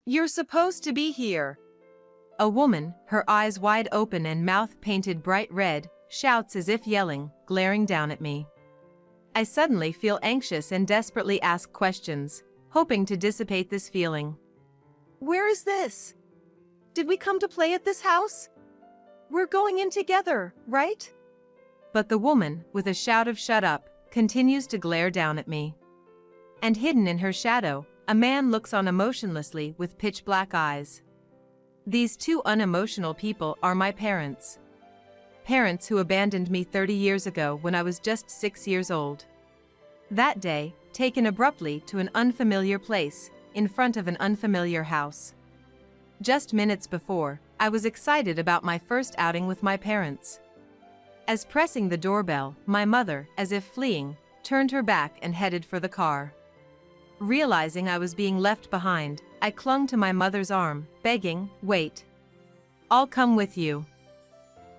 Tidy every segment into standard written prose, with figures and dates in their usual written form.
You're supposed to be here. A woman, her eyes wide open and mouth painted bright red, shouts as if yelling, glaring down at me. I suddenly feel anxious and desperately ask questions, hoping to dissipate this feeling. Where is this? Did we come to play at this house? We're going in together, right? But the woman, with a shout of "Shut up," continues to glare down at me. And hidden in her shadow, a man looks on emotionlessly with pitch-black eyes. These two unemotional people are my parents. Parents who abandoned me 30 years ago when I was just 6 years old. That day, taken abruptly to an unfamiliar place, in front of an unfamiliar house. Just minutes before, I was excited about my first outing with my parents. As pressing the doorbell, my mother, as if fleeing, turned her back and headed for the car. Realizing I was being left behind, I clung to my mother's arm, begging, "Wait. I'll come with you."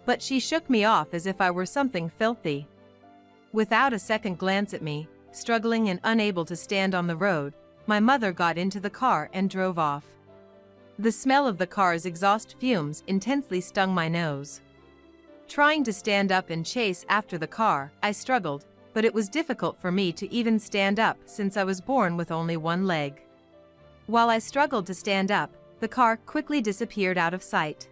But she shook me off as if I were something filthy. Without a second glance at me, struggling and unable to stand on the road, my mother got into the car and drove off. The smell of the car's exhaust fumes intensely stung my nose. Trying to stand up and chase after the car, I struggled, but it was difficult for me to even stand up since I was born with only one leg. While I struggled to stand up, the car quickly disappeared out of sight.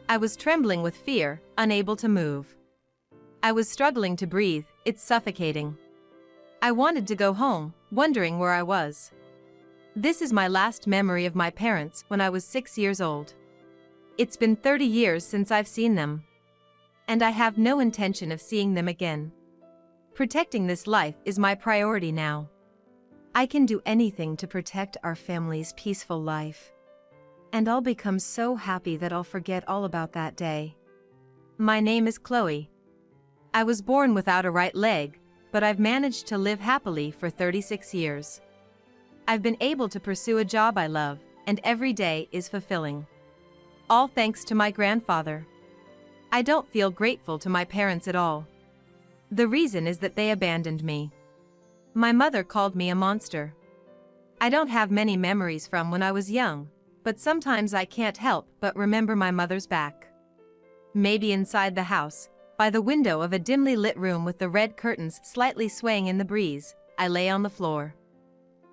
I was trembling with fear, unable to move. I was struggling to breathe, it's suffocating. I wanted to go home, wondering where I was. This is my last memory of my parents when I was 6 years old. It's been 30 years since I've seen them. And I have no intention of seeing them again. Protecting this life is my priority now. I can do anything to protect our family's peaceful life. And I'll become so happy that I'll forget all about that day. My name is Chloe. I was born without a right leg, but I've managed to live happily for 36 years. I've been able to pursue a job I love, and every day is fulfilling. All thanks to my grandfather. I don't feel grateful to my parents at all. The reason is that they abandoned me. My mother called me a monster. I don't have many memories from when I was young, but sometimes I can't help but remember my mother's back. Maybe inside the house, by the window of a dimly lit room with the red curtains slightly swaying in the breeze, I lay on the floor.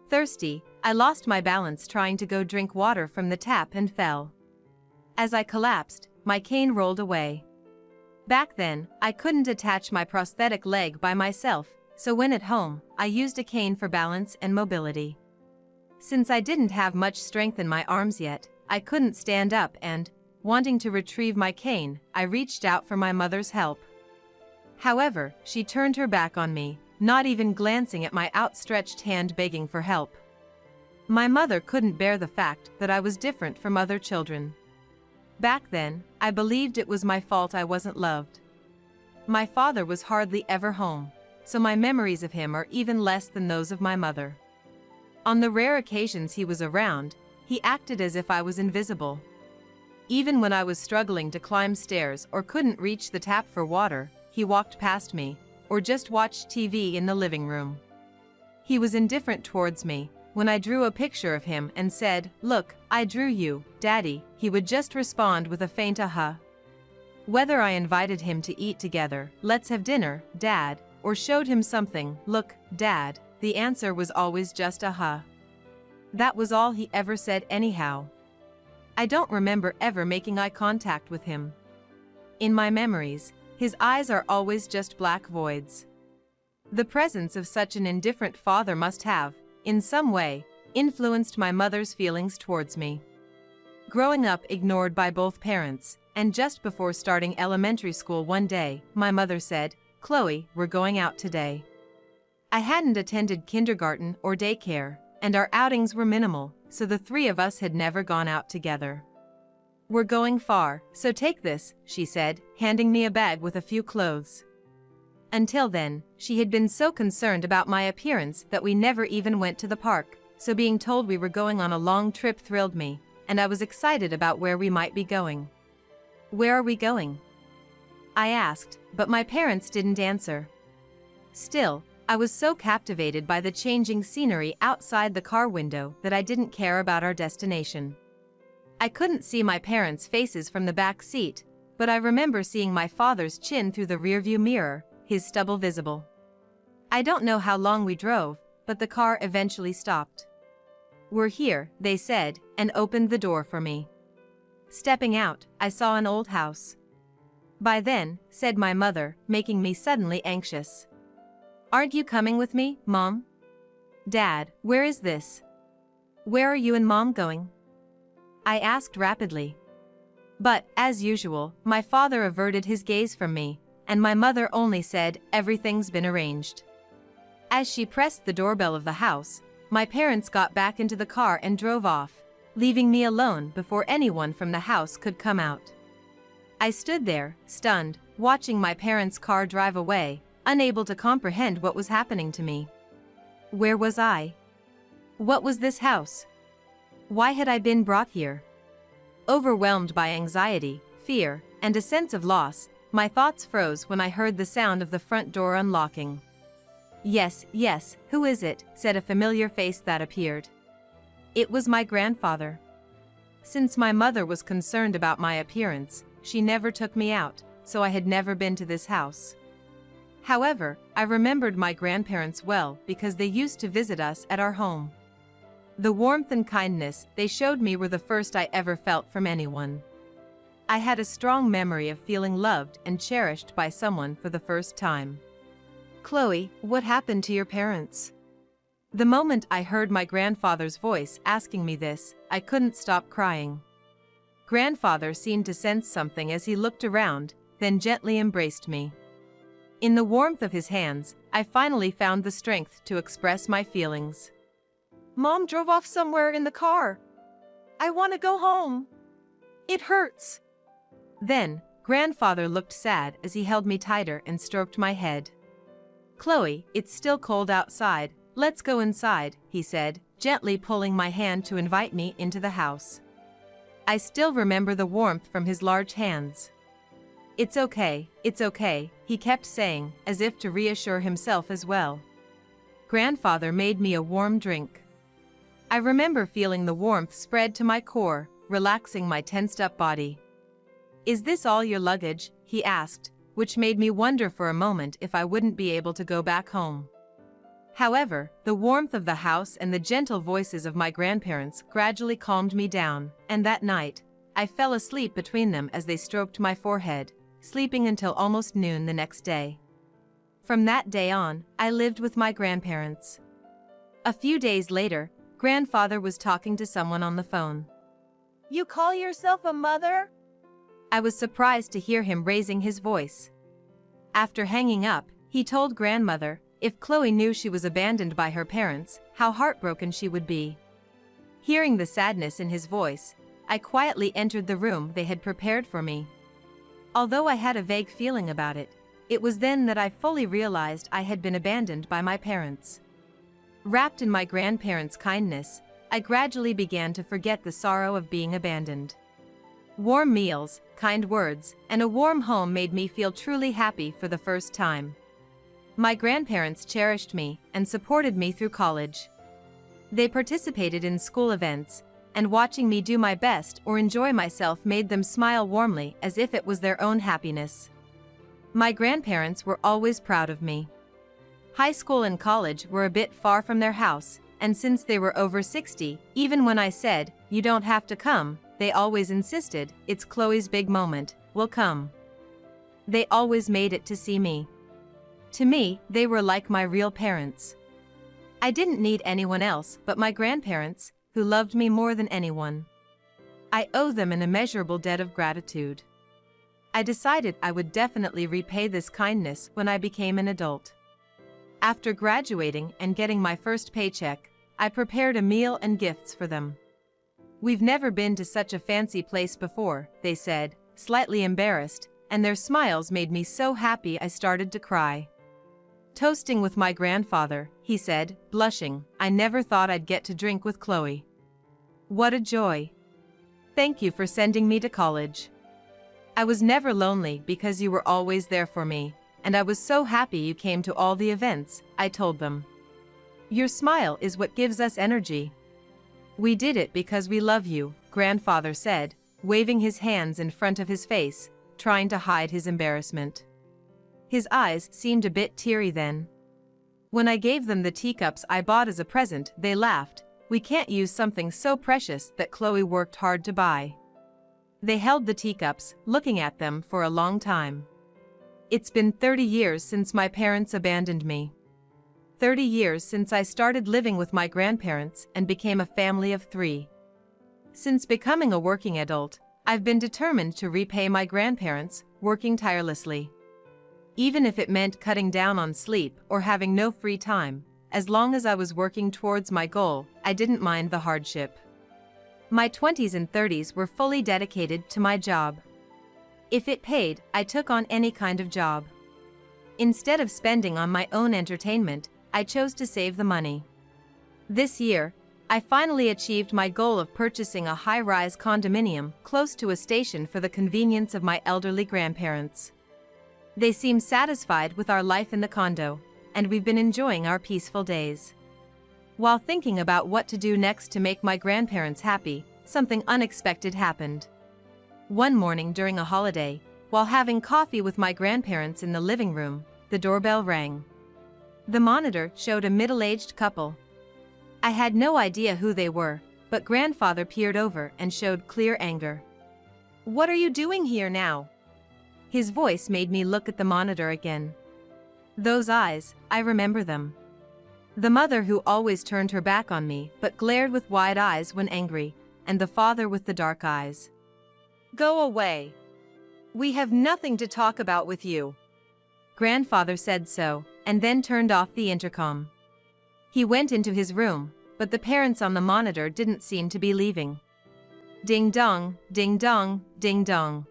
Thirsty, I lost my balance trying to go drink water from the tap and fell. As I collapsed, my cane rolled away. Back then, I couldn't attach my prosthetic leg by myself, so when at home, I used a cane for balance and mobility. Since I didn't have much strength in my arms yet, I couldn't stand up and, wanting to retrieve my cane, I reached out for my mother's help. However, she turned her back on me, not even glancing at my outstretched hand begging for help. My mother couldn't bear the fact that I was different from other children. Back then, I believed it was my fault I wasn't loved. My father was hardly ever home, so my memories of him are even less than those of my mother. On the rare occasions he was around, he acted as if I was invisible. Even when I was struggling to climb stairs or couldn't reach the tap for water, he walked past me, or just watched TV in the living room. He was indifferent towards me. When I drew a picture of him and said, "Look, I drew you, Daddy," he would just respond with a faint "uh-huh." Whether I invited him to eat together, "Let's have dinner, Dad," or showed him something, "Look, Dad," the answer was always just "uh-huh." That was all he ever said anyhow. I don't remember ever making eye contact with him. In my memories, his eyes are always just black voids. The presence of such an indifferent father must have, in some way, influenced my mother's feelings towards me. Growing up ignored by both parents, and just before starting elementary school one day, my mother said, "Chloe, we're going out today." I hadn't attended kindergarten or daycare, and our outings were minimal, so the three of us had never gone out together. "We're going far, so take this," she said, handing me a bag with a few clothes. Until then, she had been so concerned about my appearance that we never even went to the park, so being told we were going on a long trip thrilled me, and I was excited about where we might be going. "Where are we going?" I asked, but my parents didn't answer. Still, I was so captivated by the changing scenery outside the car window that I didn't care about our destination. I couldn't see my parents' faces from the back seat, but I remember seeing my father's chin through the rearview mirror, his stubble visible. I don't know how long we drove, but the car eventually stopped. "We're here," they said, and opened the door for me. Stepping out, I saw an old house. "By then," said my mother, making me suddenly anxious. "Aren't you coming with me, Mom?" "Dad, where is this? Where are you and Mom going?" I asked rapidly. But, as usual, my father averted his gaze from me, and my mother only said, "Everything's been arranged." As she pressed the doorbell of the house, my parents got back into the car and drove off, leaving me alone before anyone from the house could come out. I stood there, stunned, watching my parents' car drive away, unable to comprehend what was happening to me. Where was I? What was this house? Why had I been brought here? Overwhelmed by anxiety, fear, and a sense of loss, my thoughts froze when I heard the sound of the front door unlocking. "Yes, yes, who is it?" said a familiar face that appeared. It was my grandfather. Since my mother was concerned about my appearance, she never took me out, so I had never been to this house. However, I remembered my grandparents well because they used to visit us at our home. The warmth and kindness they showed me were the first I ever felt from anyone. I had a strong memory of feeling loved and cherished by someone for the first time. "Chloe, what happened to your parents?" The moment I heard my grandfather's voice asking me this, I couldn't stop crying. Grandfather seemed to sense something as he looked around, then gently embraced me. In the warmth of his hands, I finally found the strength to express my feelings. Mom drove off somewhere in the car. I want to go home. It hurts. Then, grandfather looked sad as he held me tighter and stroked my head. "Chloe, it's still cold outside, let's go inside," he said, gently pulling my hand to invite me into the house. I still remember the warmth from his large hands. It's okay," he kept saying, as if to reassure himself as well. Grandfather made me a warm drink. I remember feeling the warmth spread to my core, relaxing my tensed-up body. "Is this all your luggage?" he asked, which made me wonder for a moment if I wouldn't be able to go back home. However, the warmth of the house and the gentle voices of my grandparents gradually calmed me down, and that night, I fell asleep between them as they stroked my forehead, sleeping until almost noon the next day. From that day on, I lived with my grandparents. A few days later, grandfather was talking to someone on the phone. "You call yourself a mother?" I was surprised to hear him raising his voice. After hanging up, he told grandmother, if Chloe knew she was abandoned by her parents, how heartbroken she would be. Hearing the sadness in his voice, I quietly entered the room they had prepared for me. Although I had a vague feeling about it, it was then that I fully realized I had been abandoned by my parents. Wrapped in my grandparents' kindness, I gradually began to forget the sorrow of being abandoned. Warm meals, kind words, and a warm home made me feel truly happy for the first time. My grandparents cherished me and supported me through college. They participated in school events, and watching me do my best or enjoy myself made them smile warmly as if it was their own happiness. My grandparents were always proud of me. High school and college were a bit far from their house, and since they were over 60, even when I said, "You don't have to come," they always insisted, "It's Chloe's big moment, we'll come." They always made it to see me. To me, they were like my real parents. I didn't need anyone else but my grandparents, who loved me more than anyone. I owe them an immeasurable debt of gratitude. I decided I would definitely repay this kindness when I became an adult. After graduating and getting my first paycheck, I prepared a meal and gifts for them. "We've never been to such a fancy place before," they said, slightly embarrassed, and their smiles made me so happy I started to cry. Toasting with my grandfather, he said, blushing, "I never thought I'd get to drink with Chloe. What a joy. Thank you for sending me to college. I was never lonely because you were always there for me, and I was so happy you came to all the events," I told them. "Your smile is what gives us energy." "We did it because we love you," Grandfather said, waving his hands in front of his face, trying to hide his embarrassment. His eyes seemed a bit teary then. When I gave them the teacups I bought as a present, they laughed. "We can't use something so precious that Chloe worked hard to buy." They held the teacups, looking at them for a long time. "It's been 30 years since my parents abandoned me. 30 years since I started living with my grandparents and became a family of 3. Since becoming a working adult, I've been determined to repay my grandparents, working tirelessly. Even if it meant cutting down on sleep or having no free time, as long as I was working towards my goal, I didn't mind the hardship. My 20s and 30s were fully dedicated to my job. If it paid, I took on any kind of job. Instead of spending on my own entertainment, I chose to save the money. This year, I finally achieved my goal of purchasing a high-rise condominium close to a station for the convenience of my elderly grandparents. They seem satisfied with our life in the condo, and we've been enjoying our peaceful days. While thinking about what to do next to make my grandparents happy, something unexpected happened. One morning during a holiday, while having coffee with my grandparents in the living room, the doorbell rang. The monitor showed a middle-aged couple. I had no idea who they were, but Grandfather peered over and showed clear anger. "What are you doing here now?" His voice made me look at the monitor again. Those eyes, I remember them. The mother who always turned her back on me but glared with wide eyes when angry, and the father with the dark eyes. "Go away. We have nothing to talk about with you." Grandfather said so, and then turned off the intercom. He went into his room, but the parents on the monitor didn't seem to be leaving. Ding dong, ding dong, ding dong.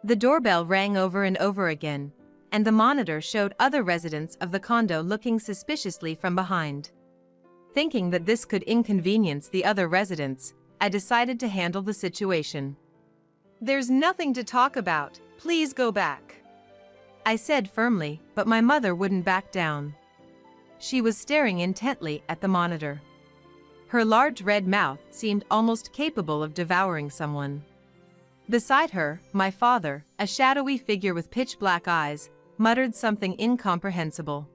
The doorbell rang over and over again, and the monitor showed other residents of the condo looking suspiciously from behind. Thinking that this could inconvenience the other residents, I decided to handle the situation. "There's nothing to talk about, please go back," I said firmly, but my mother wouldn't back down. She was staring intently at the monitor. Her large red mouth seemed almost capable of devouring someone. Beside her, my father, a shadowy figure with pitch-black eyes, muttered something incomprehensible.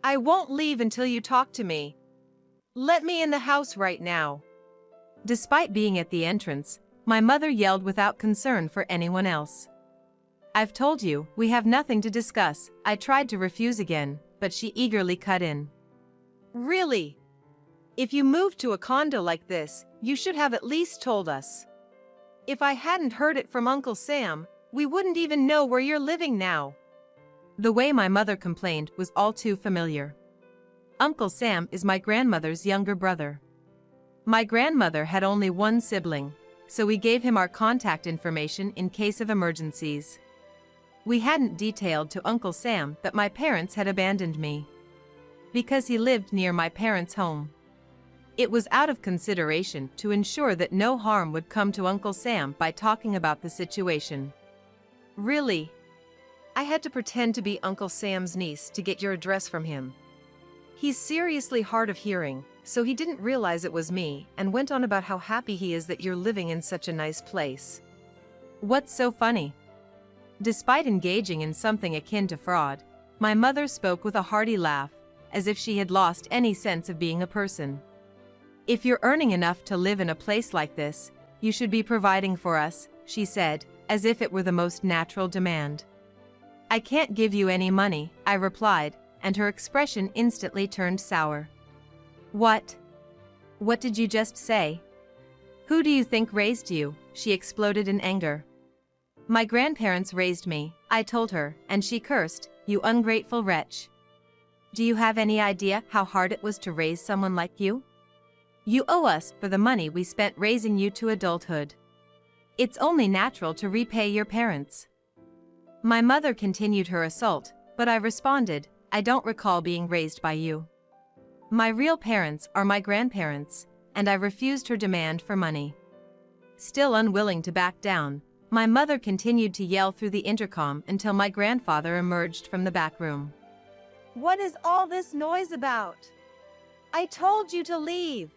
"I won't leave until you talk to me. Let me in the house right now." Despite being at the entrance, my mother yelled without concern for anyone else. "I've told you, we have nothing to discuss." I tried to refuse again, but she eagerly cut in. "Really? If you moved to a condo like this, you should have at least told us. If I hadn't heard it from Uncle Sam, we wouldn't even know where you're living now." The way my mother complained was all too familiar. Uncle Sam is my grandmother's younger brother. My grandmother had only one sibling, so we gave him our contact information in case of emergencies. We hadn't detailed to Uncle Sam that my parents had abandoned me, because he lived near my parents' home. It was out of consideration to ensure that no harm would come to Uncle Sam by talking about the situation. "Really? I had to pretend to be Uncle Sam's niece to get your address from him. He's seriously hard of hearing, so he didn't realize it was me and went on about how happy he is that you're living in such a nice place." What's so funny? Despite engaging in something akin to fraud, my mother spoke with a hearty laugh, as if she had lost any sense of being a person. "If you're earning enough to live in a place like this, you should be providing for us," she said, as if it were the most natural demand. "I can't give you any money," I replied, and her expression instantly turned sour. "What? What did you just say? Who do you think raised you?" she exploded in anger. "My grandparents raised me," I told her, and she cursed, "You ungrateful wretch. Do you have any idea how hard it was to raise someone like you? You owe us for the money we spent raising you to adulthood. It's only natural to repay your parents." My mother continued her assault, but I responded, "I don't recall being raised by you. My real parents are my grandparents," and I refused her demand for money. Still unwilling to back down, My mother continued to yell through the intercom until my grandfather emerged from the back room. What is all this noise about? I told you to leave.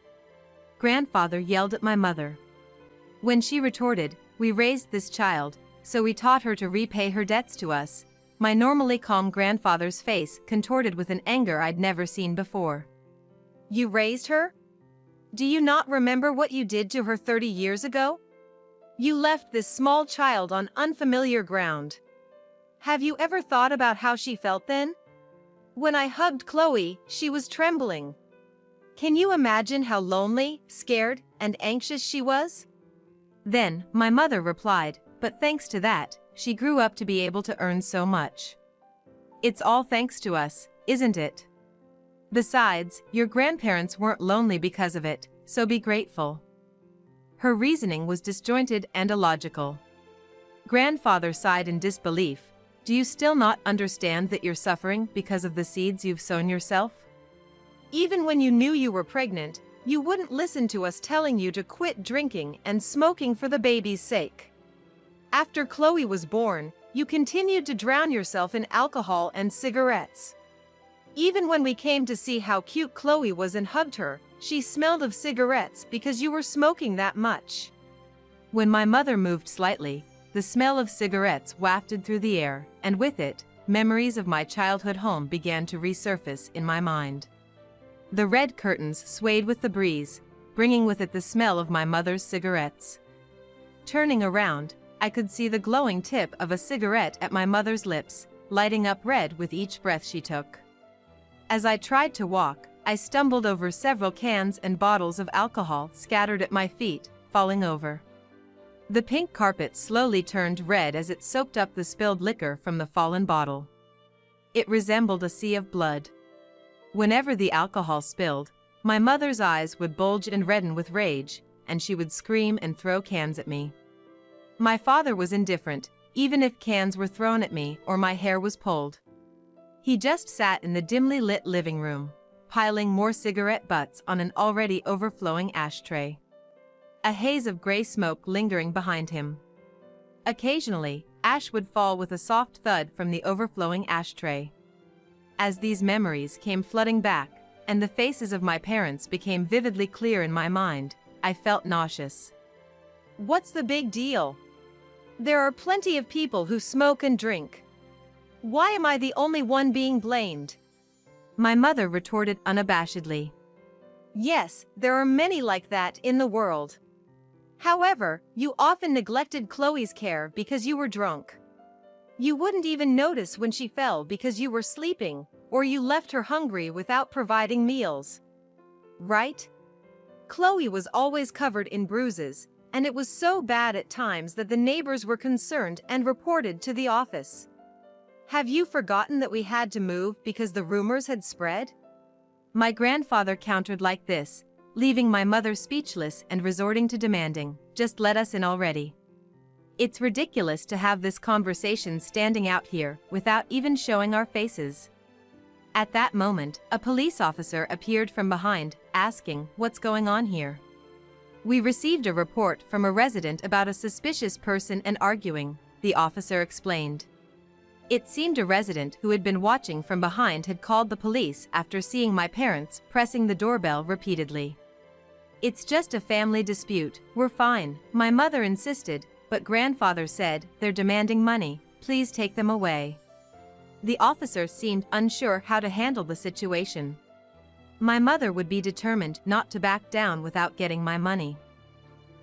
Grandfather yelled at my mother. When she retorted, we raised this child, so we taught her to repay her debts to us. My normally calm grandfather's face contorted with an anger I'd never seen before. You raised her? Do you not remember what you did to her 30 years ago? You left this small child on unfamiliar ground. Have you ever thought about how she felt then? When I hugged Chloe, she was trembling. Can you imagine how lonely, scared, and anxious she was? Then, my mother replied, but thanks to that, she grew up to be able to earn so much. It's all thanks to us, isn't it? Besides, your grandparents weren't lonely because of it, so be grateful. Her reasoning was disjointed and illogical. Grandfather sighed in disbelief. Do you still not understand that you're suffering because of the seeds you've sown yourself? Even when you knew you were pregnant, you wouldn't listen to us telling you to quit drinking and smoking for the baby's sake. After Chloe was born, you continued to drown yourself in alcohol and cigarettes. Even when we came to see how cute Chloe was and hugged her, she smelled of cigarettes because you were smoking that much. When my mother moved slightly, the smell of cigarettes wafted through the air, and with it, memories of my childhood home began to resurface in my mind. The red curtains swayed with the breeze, bringing with it the smell of my mother's cigarettes. Turning around, I could see the glowing tip of a cigarette at my mother's lips, lighting up red with each breath she took. As I tried to walk, I stumbled over several cans and bottles of alcohol scattered at my feet, falling over. The pink carpet slowly turned red as it soaked up the spilled liquor from the fallen bottle. It resembled a sea of blood. Whenever the alcohol spilled, my mother's eyes would bulge and redden with rage, and she would scream and throw cans at me. My father was indifferent, even if cans were thrown at me or my hair was pulled. He just sat in the dimly lit living room, piling more cigarette butts on an already overflowing ashtray. A haze of gray smoke lingering behind him. Occasionally, ash would fall with a soft thud from the overflowing ashtray. As these memories came flooding back, and the faces of my parents became vividly clear in my mind, I felt nauseous. What's the big deal? There are plenty of people who smoke and drink. Why am I the only one being blamed? My mother retorted unabashedly. Yes, there are many like that in the world. However, you often neglected Chloe's care because you were drunk. You wouldn't even notice when she fell because you were sleeping, or you left her hungry without providing meals. Right? Chloe was always covered in bruises, and it was so bad at times that the neighbors were concerned and reported to the office. Have you forgotten that we had to move because the rumors had spread? My grandfather countered like this, leaving my mother speechless and resorting to demanding, "Just let us in already. It's ridiculous to have this conversation standing out here without even showing our faces." At that moment, a police officer appeared from behind, asking, "What's going on here?" "We received a report from a resident about a suspicious person and arguing," the officer explained. It seemed a resident who had been watching from behind had called the police after seeing my parents pressing the doorbell repeatedly. "It's just a family dispute, we're fine," my mother insisted, but grandfather said, "They're demanding money, please take them away." The officer seemed unsure how to handle the situation. My mother would be determined not to back down without getting my money.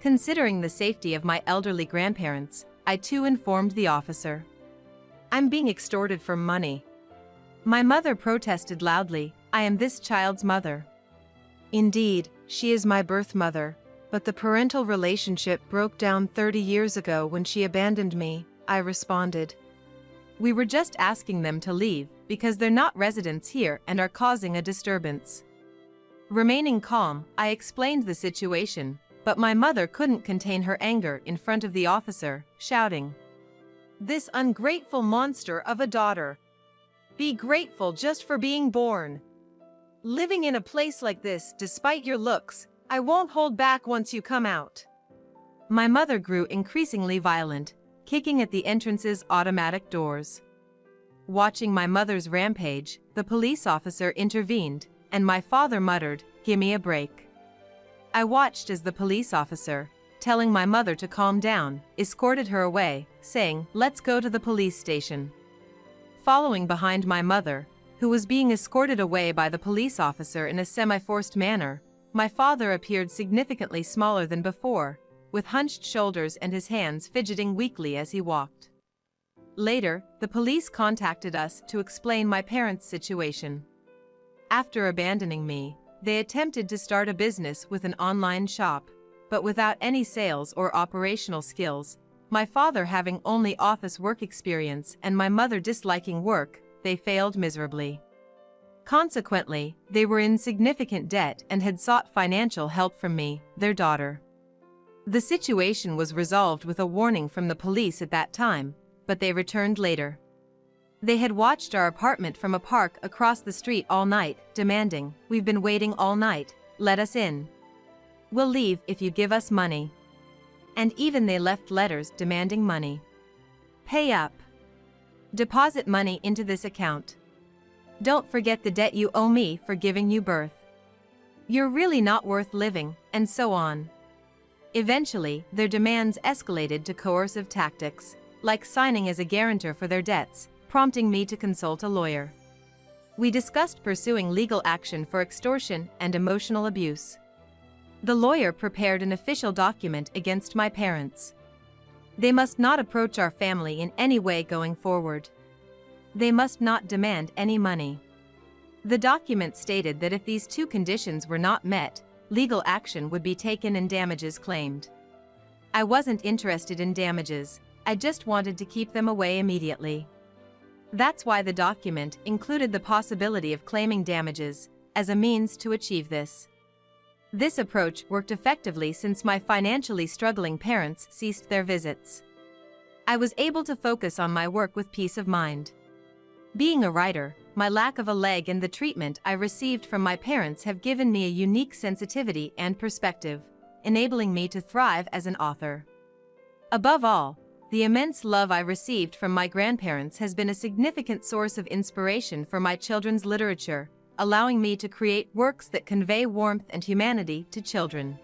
Considering the safety of my elderly grandparents, I too informed the officer. "I'm being extorted for money." My mother protested loudly, "I am this child's mother." "Indeed, she is my birth mother, but the parental relationship broke down 30 years ago when she abandoned me," I responded. "We were just asking them to leave because they're not residents here and are causing a disturbance." Remaining calm, I explained the situation, but my mother couldn't contain her anger in front of the officer, shouting, "This ungrateful monster of a daughter! Be grateful just for being born. Living in a place like this despite your looks, I won't hold back once you come out." My mother grew increasingly violent, kicking at the entrance's automatic doors. Watching my mother's rampage, the police officer intervened, and my father muttered, "Gimme a break." I watched as the police officer, telling my mother to calm down, escorted her away, saying, "Let's go to the police station." Following behind my mother, who was being escorted away by the police officer in a semi-forced manner, my father appeared significantly smaller than before, with hunched shoulders and his hands fidgeting weakly as he walked. Later, the police contacted us to explain my parents' situation. After abandoning me, they attempted to start a business with an online shop, but without any sales or operational skills, my father having only office work experience and my mother disliking work, they failed miserably. Consequently, they were in significant debt and had sought financial help from me, their daughter. The situation was resolved with a warning from the police at that time, but they returned later. They had watched our apartment from a park across the street all night, demanding, "We've been waiting all night, let us in. We'll leave if you give us money." And even they left letters demanding money. "Pay up. Deposit money into this account. Don't forget the debt you owe me for giving you birth. You're really not worth living," and so on. Eventually, their demands escalated to coercive tactics, like signing as a guarantor for their debts, prompting me to consult a lawyer. We discussed pursuing legal action for extortion and emotional abuse. The lawyer prepared an official document against my parents. They must not approach our family in any way going forward. They must not demand any money. The document stated that if these two conditions were not met, legal action would be taken and damages claimed. I wasn't interested in damages, I just wanted to keep them away immediately. That's why the document included the possibility of claiming damages as a means to achieve this. This approach worked effectively since my financially struggling parents ceased their visits. I was able to focus on my work with peace of mind. Being a writer, my lack of a leg and the treatment I received from my parents have given me a unique sensitivity and perspective, enabling me to thrive as an author. Above all, the immense love I received from my grandparents has been a significant source of inspiration for my children's literature, allowing me to create works that convey warmth and humanity to children.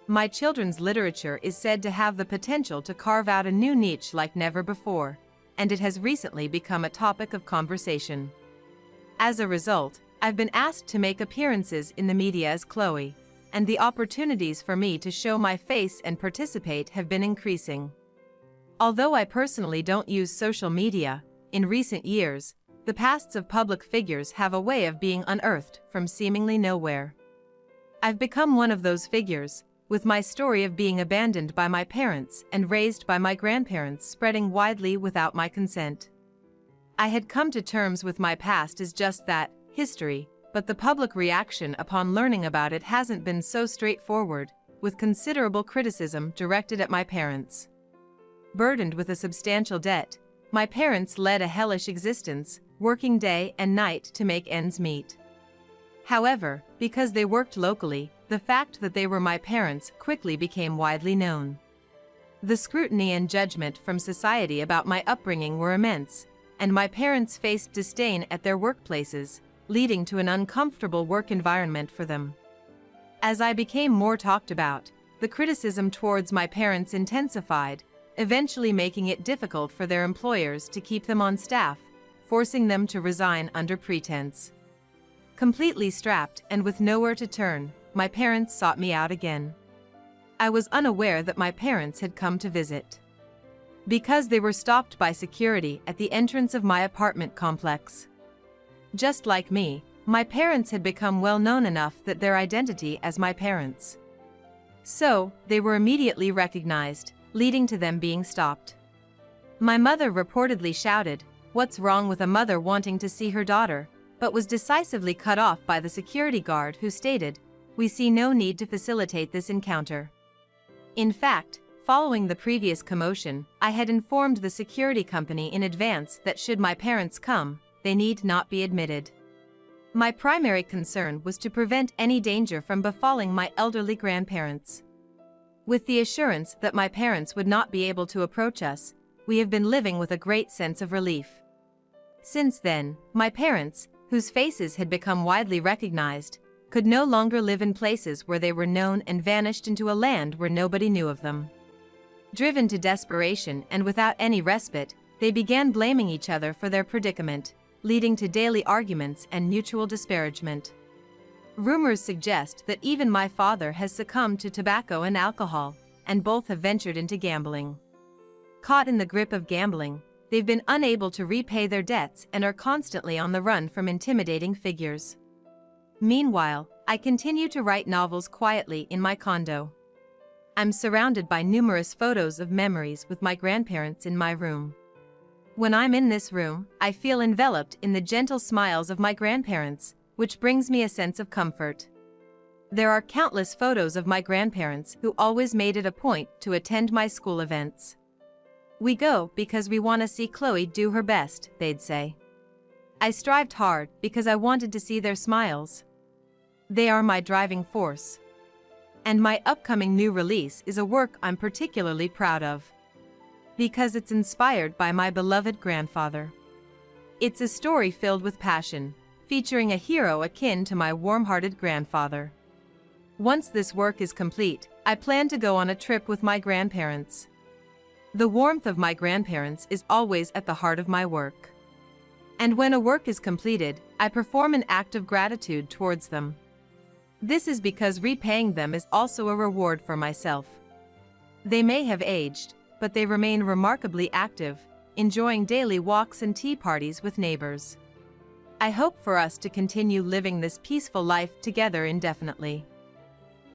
My children's literature is said to have the potential to carve out a new niche like never before, and it has recently become a topic of conversation. As a result, I've been asked to make appearances in the media as Chloe, and the opportunities for me to show my face and participate have been increasing. Although I personally don't use social media, in recent years, the pasts of public figures have a way of being unearthed from seemingly nowhere. I've become one of those figures, with my story of being abandoned by my parents and raised by my grandparents spreading widely without my consent. I had come to terms with my past as just that, history, but the public reaction upon learning about it hasn't been so straightforward, with considerable criticism directed at my parents. Burdened with a substantial debt, my parents led a hellish existence, working day and night to make ends meet. However, because they worked locally, the fact that they were my parents quickly became widely known. The scrutiny and judgment from society about my upbringing were immense, and my parents faced disdain at their workplaces, leading to an uncomfortable work environment for them. As I became more talked about, the criticism towards my parents intensified, eventually making it difficult for their employers to keep them on staff, forcing them to resign under pretense. Completely strapped and with nowhere to turn, my parents sought me out again. I was unaware that my parents had come to visit. Because they were stopped by security at the entrance of my apartment complex. Just like me, my parents had become well known enough that their identity as my parents. So, they were immediately recognized, leading to them being stopped. My mother reportedly shouted, "What's wrong with a mother wanting to see her daughter?" but was decisively cut off by the security guard who stated, "We see no need to facilitate this encounter." In fact, following the previous commotion, I had informed the security company in advance that should my parents come, they need not be admitted. My primary concern was to prevent any danger from befalling my elderly grandparents. With the assurance that my parents would not be able to approach us, we have been living with a great sense of relief. Since then, my parents, whose faces had become widely recognized, could no longer live in places where they were known and vanished into a land where nobody knew of them. Driven to desperation and without any respite, they began blaming each other for their predicament, leading to daily arguments and mutual disparagement. Rumors suggest that even my father has succumbed to tobacco and alcohol, and both have ventured into gambling. Caught in the grip of gambling, they've been unable to repay their debts and are constantly on the run from intimidating figures. Meanwhile, I continue to write novels quietly in my condo. I'm surrounded by numerous photos of memories with my grandparents in my room. When I'm in this room, I feel enveloped in the gentle smiles of my grandparents, which brings me a sense of comfort. There are countless photos of my grandparents who always made it a point to attend my school events. "We go because we want to see Chloe do her best," they'd say. I strived hard because I wanted to see their smiles. They are my driving force. And my upcoming new release is a work I'm particularly proud of, because it's inspired by my beloved grandfather. It's a story filled with passion, featuring a hero akin to my warm-hearted grandfather. Once this work is complete, I plan to go on a trip with my grandparents. The warmth of my grandparents is always at the heart of my work. And when a work is completed, I perform an act of gratitude towards them. This is because repaying them is also a reward for myself. They may have aged, but they remain remarkably active, enjoying daily walks and tea parties with neighbors. I hope for us to continue living this peaceful life together indefinitely.